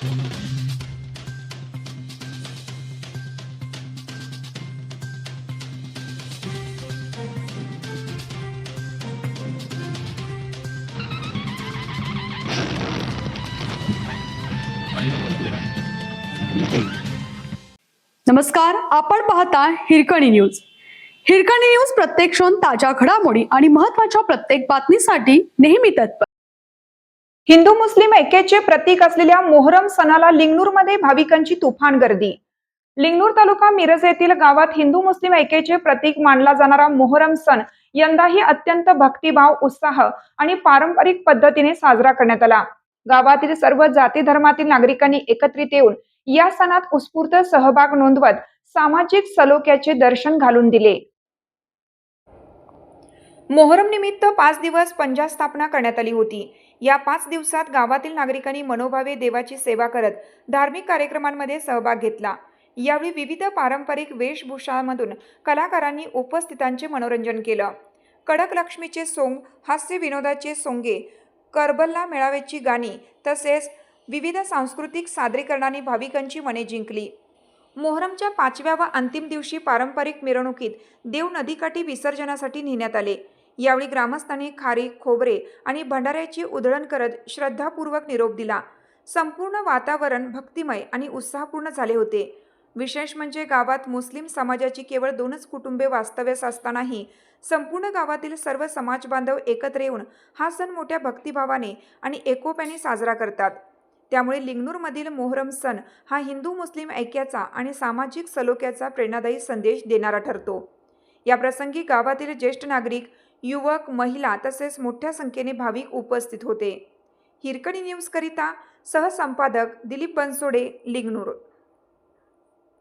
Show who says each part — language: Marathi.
Speaker 1: नमस्कार, आपण पाहता हिरकणी न्यूज. हिरकणी न्यूज प्रत्येक क्षण ताज्या घडामोडी आणि महत्त्वाच्या प्रत्येक बातमीसाठी नेहमी तत्पर.
Speaker 2: हिंदू मुस्लिम ऐक्याचे प्रतीक असलेल्या मोहरम सणाला लिंगणूरमध्ये भाविकांची तुफान गर्दी. लिंगणूर तालुका मिरज येथील गावात हिंदू मुस्लिम ऐक्याचे प्रतीक मानला जाणारा मोहरम सण यंदाही अत्यंत भक्तिभाव, उत्साह आणि पारंपरिक पद्धतीने साजरा करण्यात आला. गावातील सर्व जाती धर्मातील नागरिकांनी एकत्रित येऊन या सणात उत्स्फूर्त सहभाग नोंदवत सामाजिक सलोख्याचे दर्शन घालून दिले. मोहरम निमित्त 5 दिवस पंजा स्थापना करण्यात आली होती. या 5 दिवसात गावातील नागरिकांनी मनोभावे देवाची सेवा करत धार्मिक कार्यक्रमांमध्ये सहभाग घेतला. यावेळी विविध पारंपरिक वेशभूषांमधून कलाकारांनी उपस्थितांचे मनोरंजन केलं. कडक लक्ष्मीचे सोंग, हास्य विनोदाचे सोंगे, करबला मेळाव्याची गाणी तसेच विविध सांस्कृतिक सादरीकरणांनी भाविकांची मने जिंकली. मोहरमच्या 5व्या व अंतिम दिवशी पारंपरिक मिरवणुकीत देव नदीकाठी विसर्जनासाठी नेण्यात आले. यावेळी ग्रामस्थांनी खारीक, खोबरे आणि भंडाऱ्याची उधळण करत श्रद्धापूर्वक निरोप दिला. संपूर्ण वातावरण भक्तिमय आणि उत्साहपूर्ण झाले होते. विशेष म्हणजे गावात मुस्लिम समाजाची केवळ 2च कुटुंबे वास्तव्यास असतानाही संपूर्ण गावातील सर्व समाज बांधव एकत्र येऊन हा सण मोठ्या भक्तिभावाने आणि एकोप्याने साजरा करतात. त्यामुळे लिंगणूरमधील मोहरम सण हा हिंदू मुस्लिम ऐक्याचा आणि सामाजिक सलोख्याचा प्रेरणादायी संदेश देणारा ठरतो. या प्रसंगी गावातील ज्येष्ठ नागरिक, युवक, महिला तसेच मोठ्या संख्येने भाविक उपस्थित होते. हिरकणी न्यूज करिता सहसंपादक दिलीप बनसोडे, लिंगणूर.